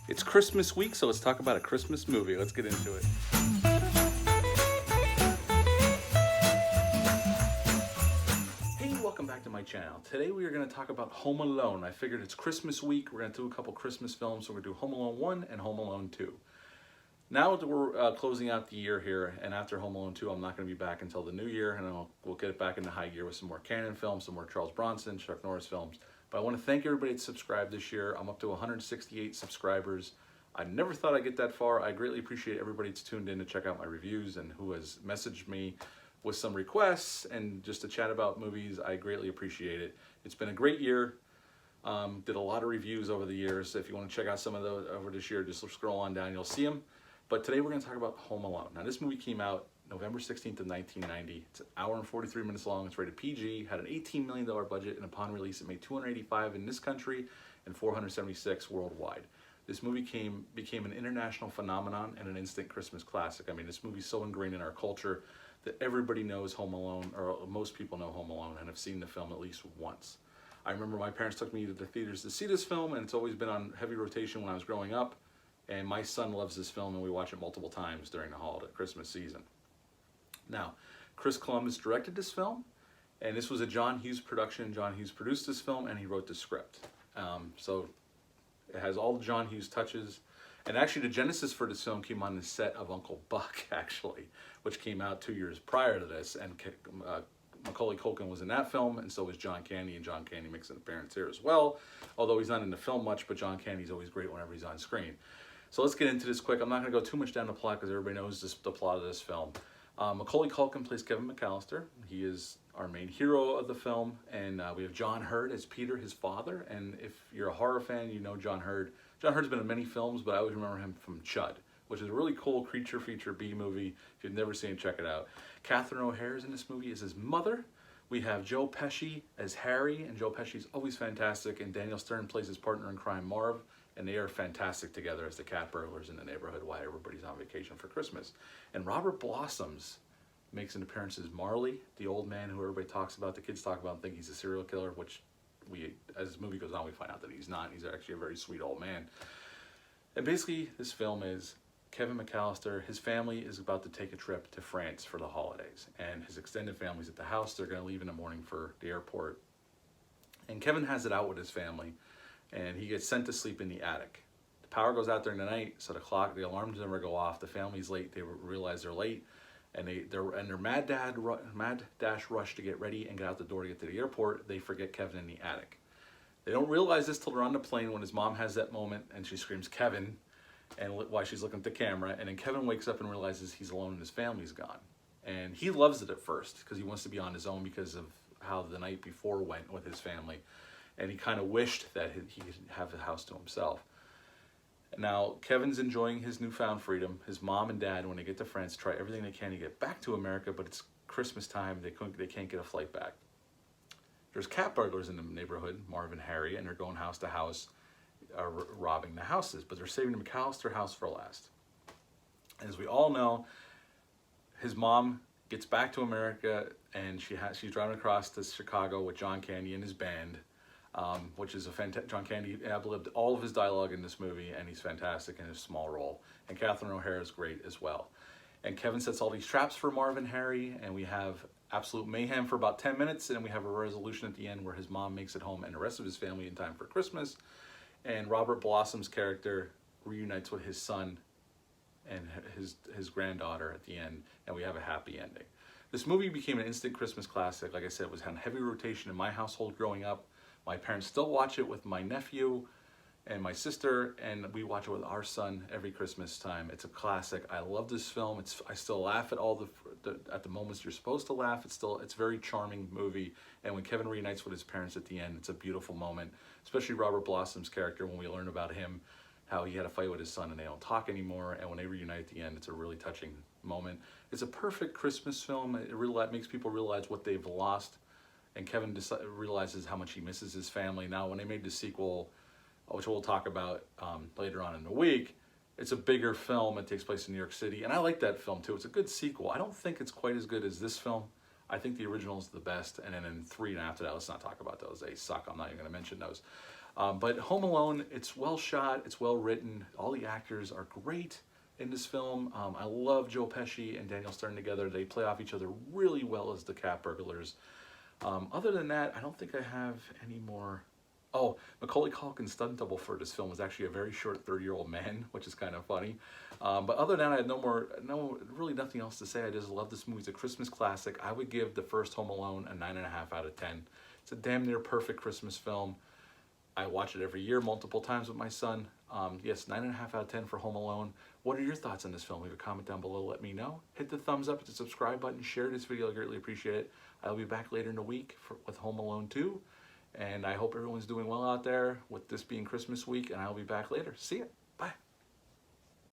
It's Christmas week, so let's talk about a Christmas movie. Let's get into it. Hey, welcome back to my channel. Today we are going to talk about Home Alone. I figured it's Christmas week. We're going to do a couple Christmas films. So we're going to do Home Alone 1 and Home Alone 2. Now that we're closing out the year here, and after Home Alone 2, I'm not going to be back until the new year, and we'll get it back into high gear with some more Cannon films, some more Charles Bronson, Chuck Norris films. But I want to thank everybody that subscribed this year. I'm up to 168 subscribers. I never thought I'd get that far. I greatly appreciate everybody that's tuned in to check out my reviews and who has messaged me with some requests and just to chat about movies. I greatly appreciate it. It's been a great year. Did a lot of reviews over the years. If you want to check out some of those over this year, just scroll on down, you'll see them. But today we're going to talk about Home Alone. Now this movie came out November 16th of 1990. It's an hour and 43 minutes long. It's rated PG, had an $18 million budget, and upon release it made $285 in this country and $476 worldwide. This movie became an international phenomenon and an instant Christmas classic. I mean, this movie's so ingrained in our culture that everybody knows Home Alone, or most people know Home Alone and have seen the film at least once. I remember my parents took me to the theaters to see this film, and it's always been on heavy rotation when I was growing up. And my son loves this film, and we watch it multiple times during the holiday Christmas season. Now, Chris Columbus directed this film, and this was a John Hughes production. John Hughes produced this film, and he wrote the script. So it has all the John Hughes touches. And actually, the genesis for this film came on the set of Uncle Buck, actually, which came out 2 years prior to this. And Macaulay Culkin was in that film, and so was John Candy, and John Candy makes an appearance here as well. Although he's not in the film much, but John Candy's always great whenever he's on screen. So let's get into this quick. I'm not going to go too much down the plot because everybody knows the plot of this film. Macaulay Culkin plays Kevin McAllister. He is our main hero of the film. And we have John Hurt as Peter, his father. And if you're a horror fan, you know John Hurt. John Hurt's been in many films, but I always remember him from Chud, which is a really cool creature feature B movie. If you've never seen it, check it out. Catherine O'Hara is in this movie as his mother. We have Joe Pesci as Harry, and Joe Pesci's always fantastic. And Daniel Stern plays his partner in crime, Marv. And they are fantastic together as the cat burglars in the neighborhood while everybody's on vacation for Christmas. And Robert Blossoms makes an appearance as Marley, the old man who everybody talks about, the kids talk about and think he's a serial killer, which as the movie goes on, we find out that he's not. He's actually a very sweet old man. And basically, this film is Kevin McAllister. His family is about to take a trip to France for the holidays. And his extended family's at the house. They're going to leave in the morning for the airport. And Kevin has it out with his family. And he gets sent to sleep in the attic. The power goes out during the night, so the alarms never go off. The family's late. They realize they're late, and they're mad dash rush to get ready and get out the door to get to the airport. They forget Kevin in the attic. They don't realize this till they're on the plane when his mom has that moment and she screams Kevin, and while she's looking at the camera, and then Kevin wakes up and realizes he's alone and his family's gone. And he loves it at first because he wants to be on his own because of how the night before went with his family. And he kind of wished that he could have the house to himself. Now, Kevin's enjoying his newfound freedom. His mom and dad, when they get to France, try everything they can to get back to America, but it's Christmas time. They can't get a flight back. There's cat burglars in the neighborhood, Marv and Harry, and they're going house to house, robbing the houses. But they're saving the McAllister house for last. As we all know, his mom gets back to America, and she's driving across to Chicago with John Candy and his band. Which is a fantastic. John Candy ad-libbed all of his dialogue in this movie, and he's fantastic in his small role. And Catherine O'Hara is great as well. And Kevin sets all these traps for Marv and Harry, and we have absolute mayhem for about 10 minutes, and we have a resolution at the end where his mom makes it home and the rest of his family in time for Christmas. And Robert Blossom's character reunites with his son and his granddaughter at the end, and we have a happy ending. This movie became an instant Christmas classic. Like I said, it was on heavy rotation in my household growing up. My parents still watch it with my nephew and my sister, and we watch it with our son every Christmas time. It's a classic. I love this film. I still laugh at all at the moments you're supposed to laugh. It's a very charming movie. And when Kevin reunites with his parents at the end, it's a beautiful moment. Especially Robert Blossom's character, when we learn about him, how he had a fight with his son and they don't talk anymore. And when they reunite at the end, it's a really touching moment. It's a perfect Christmas film. It really makes people realize what they've lost. And Kevin realizes how much he misses his family. Now, when they made the sequel, which we'll talk about later on in the week, it's a bigger film. It takes place in New York City. And I like that film, too. It's a good sequel. I don't think it's quite as good as this film. I think the original is the best. And then in 3 and after that, let's not talk about those. They suck. I'm not even going to mention those. But Home Alone, it's well shot, it's well written, all the actors are great in this film. I love Joe Pesci and Daniel Stern together. They play off each other really well as the cat burglars. Other than that, I don't think I have any more. Oh, Macaulay Culkin's stunt double for this film was actually a very short 30-year-old man, which is kind of funny. But other than that, I had really nothing else to say. I just love this movie. It's a Christmas classic. I would give the first Home Alone a 9.5 out of 10. It's a damn near perfect Christmas film. I watch it every year, multiple times with my son. Yes, 9.5 out of 10 for Home Alone. What are your thoughts on this film? Leave a comment down below, let me know. Hit the thumbs up, hit the subscribe button, share this video, I greatly appreciate it. I'll be back later in the week with Home Alone 2. And I hope everyone's doing well out there with this being Christmas week, and I'll be back later. See ya.